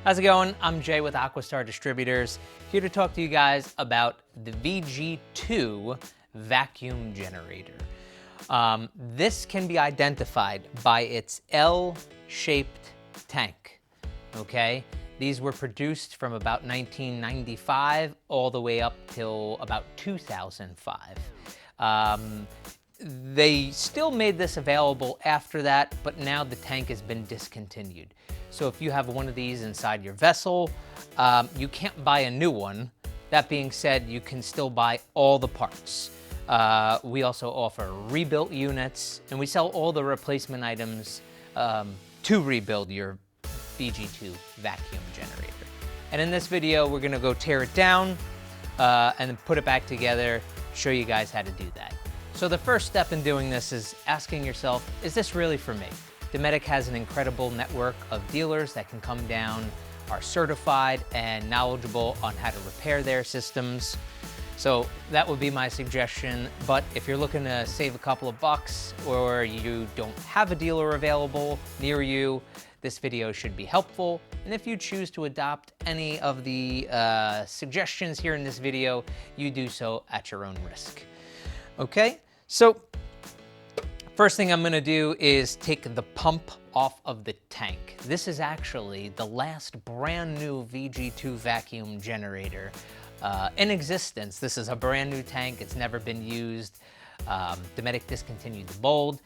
How's it going? I'm Jay with AqusStar Distributors, here to talk to you guys about the VG2 vacuum generator. This can be identified by its L-shaped tank, okay? These were produced from about 1995 all the way up till about 2005. They still made this available after that, but now the tank has been discontinued. So if you have one of these inside your vessel, you can't buy a new one. That being said, you can still buy all the parts. We also offer rebuilt units, and we sell all the replacement items to rebuild your VG2 vacuum generator. And in this video, we're gonna go tear it down and then put it back together, show you guys how to do that. So the first step in doing this is asking yourself, is this really for me? Dometic has an incredible network of dealers that can come down, are certified and knowledgeable on how to repair their systems. So that would be my suggestion. But if you're looking to save a couple of bucks or you don't have a dealer available near you, this video should be helpful. And if you choose to adopt any of the suggestions here in this video, you do so at your own risk. Okay, so first thing I'm gonna do is take the pump off of the tank. This is actually the last brand new VG2 vacuum generator in existence. This is a brand new tank, it's never been used. Dometic discontinued the mold.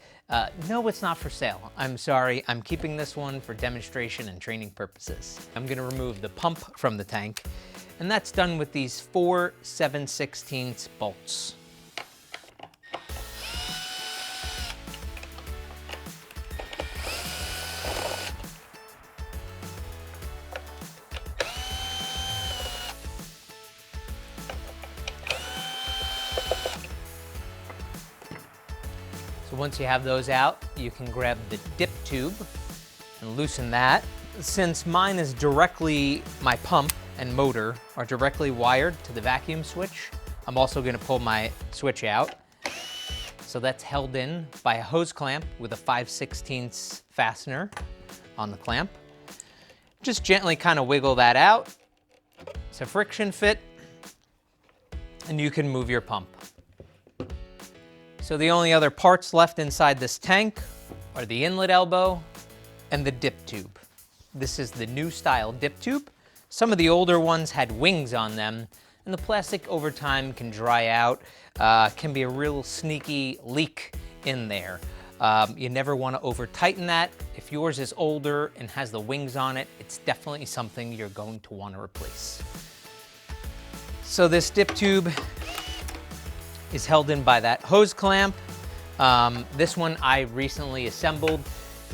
No, it's not for sale. I'm sorry, I'm keeping this one for demonstration and training purposes. I'm gonna remove the pump from the tank, and that's done with these 4 7/16 bolts. So once you have those out, you can grab the dip tube and loosen that. Since mine is directly, my pump and motor are directly wired to the vacuum switch, I'm also gonna pull my switch out. So that's held in by a hose clamp with a 5/16 fastener on the clamp. Just gently kind of wiggle that out. It's a friction fit, and you can move your pump. So the only other parts left inside this tank are the inlet elbow and the dip tube. This is the new style dip tube. Some of the older ones had wings on them, and the plastic over time can dry out, can be a real sneaky leak in there. You never want to over tighten that. If yours is older and has the wings on it, it's definitely something you're going to want to replace. So this dip tube is held in by that hose clamp. This one I recently assembled.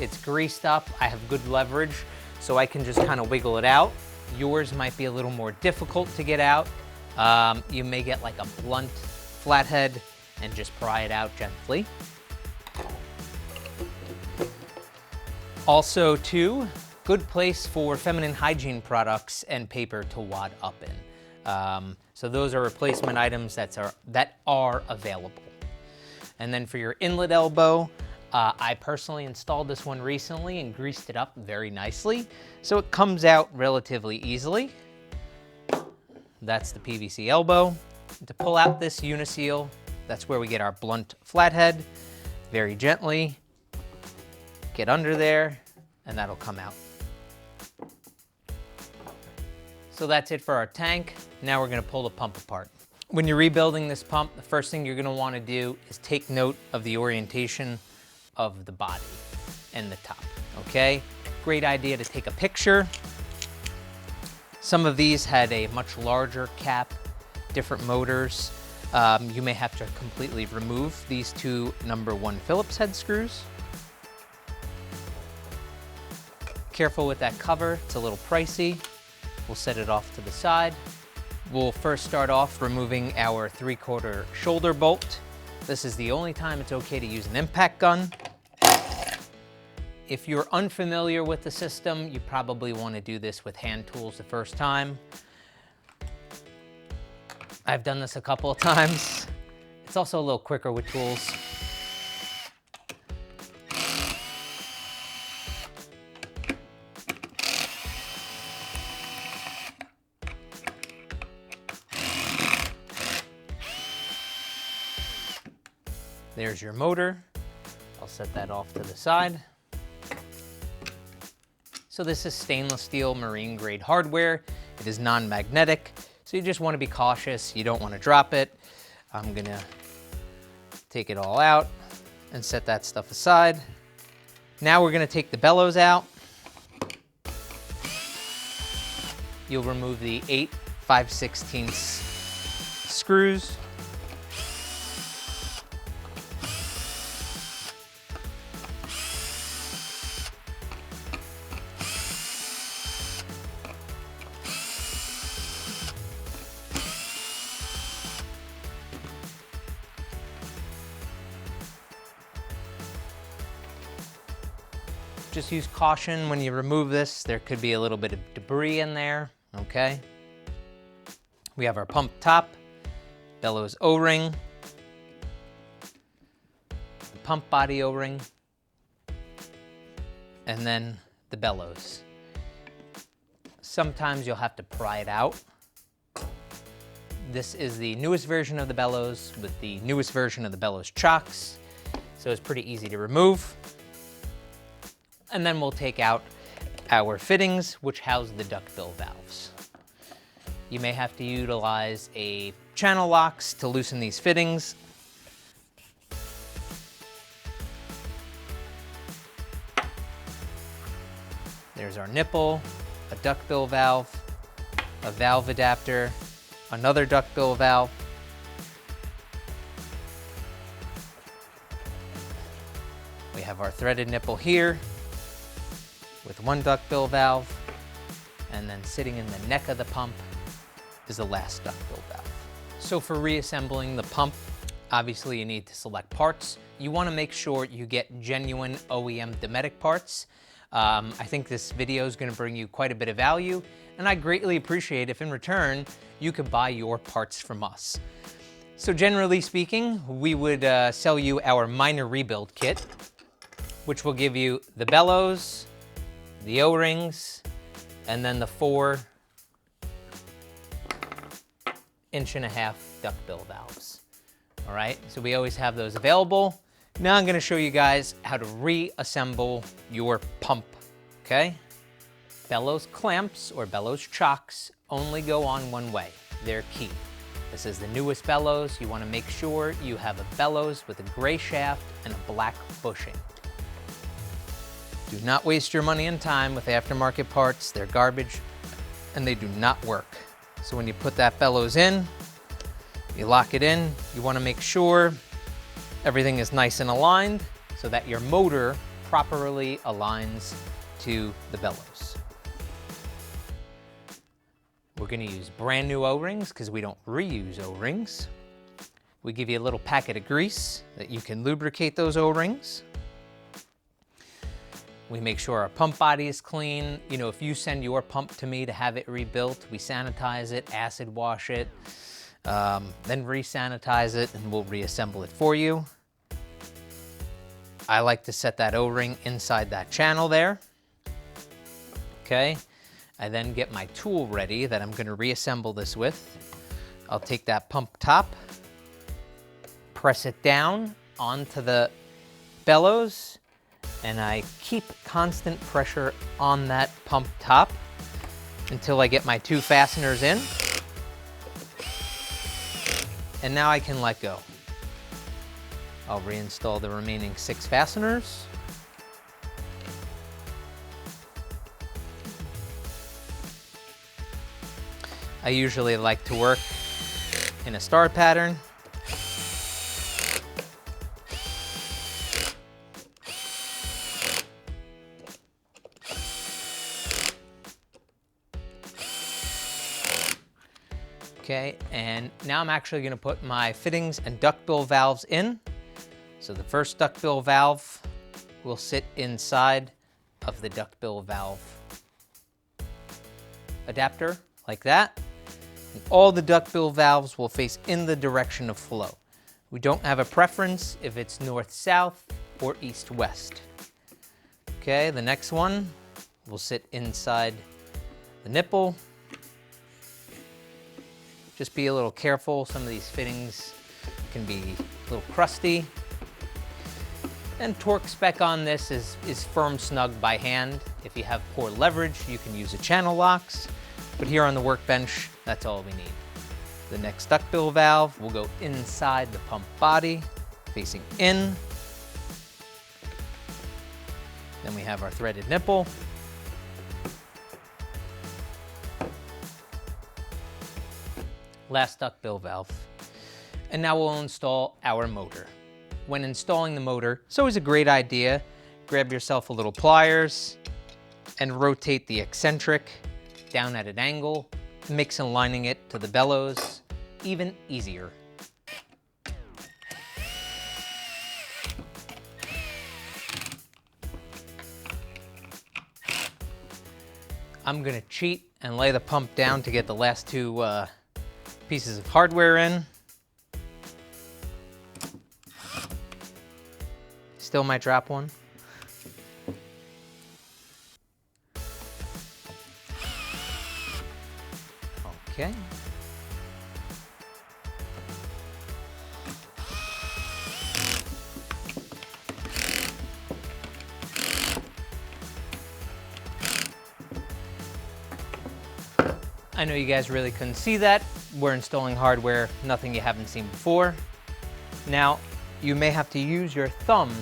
It's greased up, I have good leverage, so I can just kind of wiggle it out. Yours might be a little more difficult to get out. You may get like a blunt flathead and just pry it out gently. Also too, good place for feminine hygiene products and paper to wad up in. So those are replacement items that are available. And then for your inlet elbow, I personally installed this one recently and greased it up very nicely. So it comes out relatively easily. That's the PVC elbow. To pull out this uniseal, that's where we get our blunt flathead. Very gently, get under there, and that'll come out. So that's it for our tank. Now we're gonna pull the pump apart. When you're rebuilding this pump, the first thing you're gonna wanna do is take note of the orientation of the body and the top, okay? Great idea to take a picture. Some of these had a much larger cap, different motors. You may have to completely remove these two #1 Phillips head screws. Careful with that cover, it's a little pricey. We'll set it off to the side. We'll first start off removing our 3/4 shoulder bolt. This is the only time it's okay to use an impact gun. If you're unfamiliar with the system, you probably want to do this with hand tools the first time. I've done this a couple of times. It's also a little quicker with tools. There's your motor. I'll set that off to the side. So this is stainless steel marine grade hardware. It is non-magnetic, so you just want to be cautious. You don't want to drop it. I'm gonna take it all out and set that stuff aside. Now we're gonna take the bellows out. You'll remove the 8 5/16 screws. Just use caution when you remove this. There could be a little bit of debris in there, okay? We have our pump top, bellows O-ring, the pump body O-ring, and then the bellows. Sometimes you'll have to pry it out. This is the newest version of the bellows with the newest version of the bellows chocks, so it's pretty easy to remove. And then we'll take out our fittings, which house the duckbill valves. You may have to utilize a channel locks to loosen these fittings. There's our nipple, a duckbill valve, a valve adapter, another duckbill valve. We have our threaded nipple here with one duckbill valve, and then sitting in the neck of the pump is the last duckbill valve. So for reassembling the pump, obviously you need to select parts. You want to make sure you get genuine OEM Dometic parts. I think this video is going to bring you quite a bit of value, and I greatly appreciate if in return you could buy your parts from us. So generally speaking, we would sell you our minor rebuild kit, which will give you the bellows, the O-rings, and then the 4.5 inch duckbill valves. All right, so we always have those available. Now I'm gonna show you guys how to reassemble your pump, okay? Bellows clamps or bellows chocks only go on one way. They're key. This is the newest bellows. You wanna make sure you have a bellows with a gray shaft and a black bushing. Do not waste your money and time with aftermarket parts. They're garbage and they do not work. So when you put that bellows in, you lock it in. You want to make sure everything is nice and aligned so that your motor properly aligns to the bellows. We're going to use brand new O-rings because we don't reuse O-rings. We give you a little packet of grease that you can lubricate those O-rings. We make sure our pump body is clean. You know, if you send your pump to me to have it rebuilt, we sanitize it, acid wash it, then re-sanitize it, and we'll reassemble it for you. I like to set that O-ring inside that channel there. Okay, I then get my tool ready that I'm gonna reassemble this with. I'll take that pump top, press it down onto the bellows, and I keep constant pressure on that pump top until I get my 2 fasteners in. And now I can let go. I'll reinstall the remaining 6 fasteners. I usually like to work in a star pattern. Okay, and now I'm actually gonna put my fittings and duckbill valves in. So the first duckbill valve will sit inside of the duckbill valve adapter, like that. And all the duckbill valves will face in the direction of flow. We don't have a preference if it's north-south or east-west. Okay, the next one will sit inside the nipple. Just be a little careful. Some of these fittings can be a little crusty. And torque spec on this is firm snug by hand. If you have poor leverage, you can use a channel locks, but here on the workbench, that's all we need. The next duckbill valve will go inside the pump body, facing in. Then we have our threaded nipple. Last duckbill valve. And now we'll install our motor. When installing the motor, it's always a great idea. Grab yourself a little pliers and rotate the eccentric down at an angle, makes aligning it to the bellows even easier. I'm gonna cheat and lay the pump down to get the last two pieces of hardware in. Still might drop one. Okay. I know you guys really couldn't see that. We're installing hardware, nothing you haven't seen before. Now, you may have to use your thumb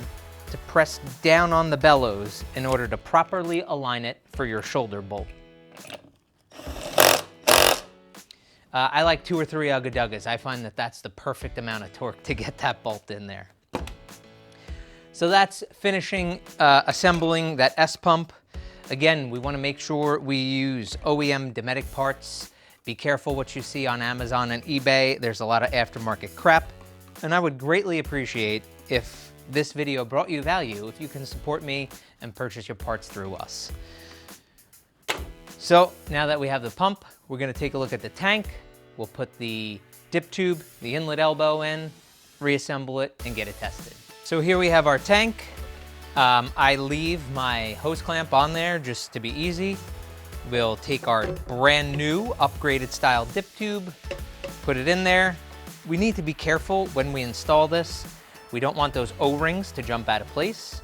to press down on the bellows in order to properly align it for your shoulder bolt. I like 2 or 3 ugga-duggas. I find that that's the perfect amount of torque to get that bolt in there. So that's finishing assembling that S pump. Again, we want to make sure we use OEM Dometic parts. Be careful what you see on Amazon and eBay. There's a lot of aftermarket crap. And I would greatly appreciate if this video brought you value if you can support me and purchase your parts through us. So now that we have the pump, we're going to take a look at the tank. We'll put the dip tube, the inlet elbow in, reassemble it, and get it tested. So here we have our tank. I leave my hose clamp on there just to be easy. We'll take our brand new upgraded style dip tube, put it in there. We need to be careful when we install this. We don't want those O-rings to jump out of place.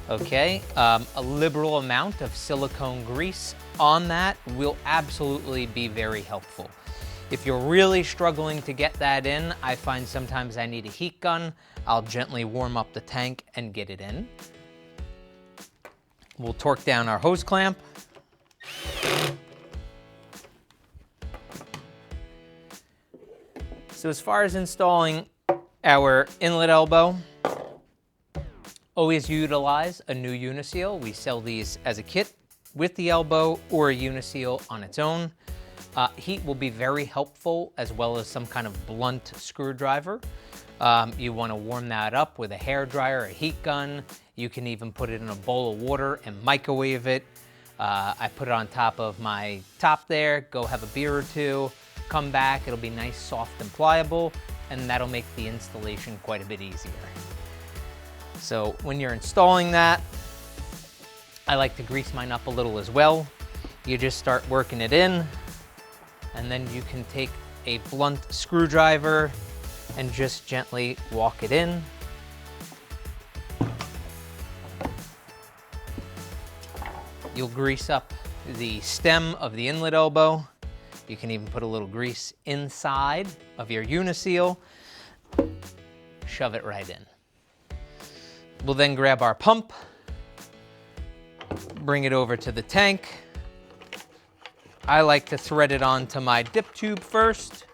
Okay, a liberal amount of silicone grease on that will absolutely be very helpful. If you're really struggling to get that in, I find sometimes I need a heat gun. I'll gently warm up the tank and get it in. We'll torque down our hose clamp. So as far as installing our inlet elbow, always utilize a new uniseal. We sell these as a kit with the elbow or a uniseal on its own. Heat will be very helpful, as well as some kind of blunt screwdriver. You want to warm that up with a hair dryer, a heat gun. You can even put it in a bowl of water and microwave it. I put it on top of my top there, go have a beer or two, come back, it'll be nice, soft, and pliable, and that'll make the installation quite a bit easier. So when you're installing that, I like to grease mine up a little as well. You just start working it in, and then you can take a blunt screwdriver and just gently walk it in. You'll grease up the stem of the inlet elbow. You can even put a little grease inside of your uniseal. Shove it right in. We'll then grab our pump, bring it over to the tank. I like to thread it onto my dip tube first.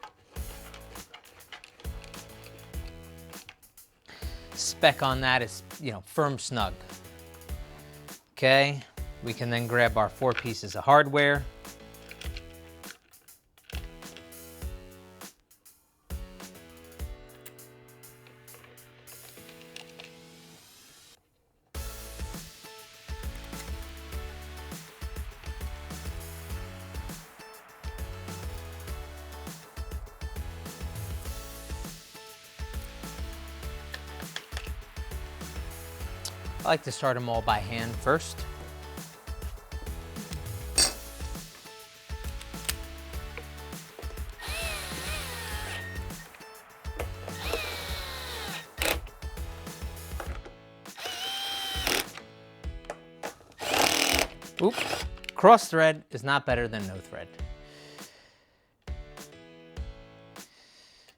Spec on that is, firm snug. Okay, we can then grab our 4 pieces of hardware. I like to start them all by hand first. Oop, cross thread is not better than no thread.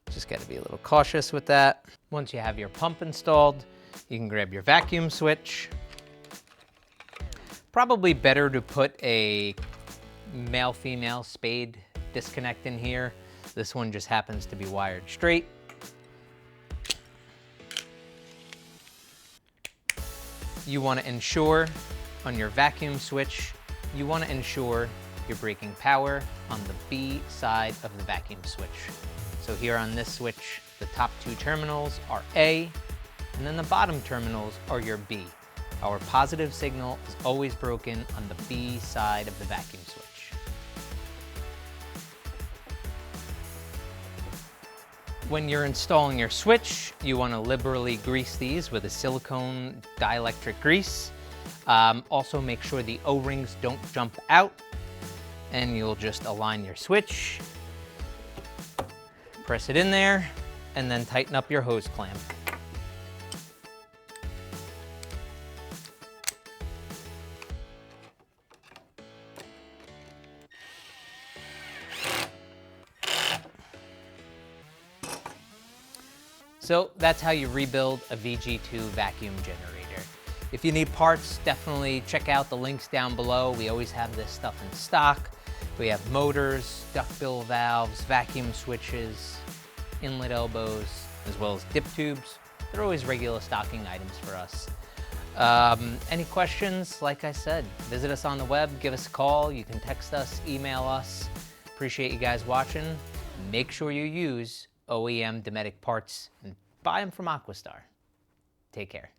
Just got to be a little cautious with that. Once you have your pump installed, you can grab your vacuum switch. Probably better to put a male-female spade disconnect in here. This one just happens to be wired straight. You want to ensure on your vacuum switch, you want to ensure you're breaking power on the B side of the vacuum switch. So here on this switch, the top two terminals are A, and then the bottom terminals are your B. Our positive signal is always broken on the B side of the vacuum switch. When you're installing your switch, you want to liberally grease these with a silicone dielectric grease. Also make sure the O-rings don't jump out, and you'll just align your switch. Press it in there, and then tighten up your hose clamp. So that's how you rebuild a VG2 vacuum generator. If you need parts, definitely check out the links down below. We always have this stuff in stock. We have motors, duckbill valves, vacuum switches, inlet elbows, as well as dip tubes. They're always regular stocking items for us. Any questions? Like I said, visit us on the web, give us a call. You can text us, email us. Appreciate you guys watching. Make sure you use OEM Dometic parts and buy them from AqusStar. Take care.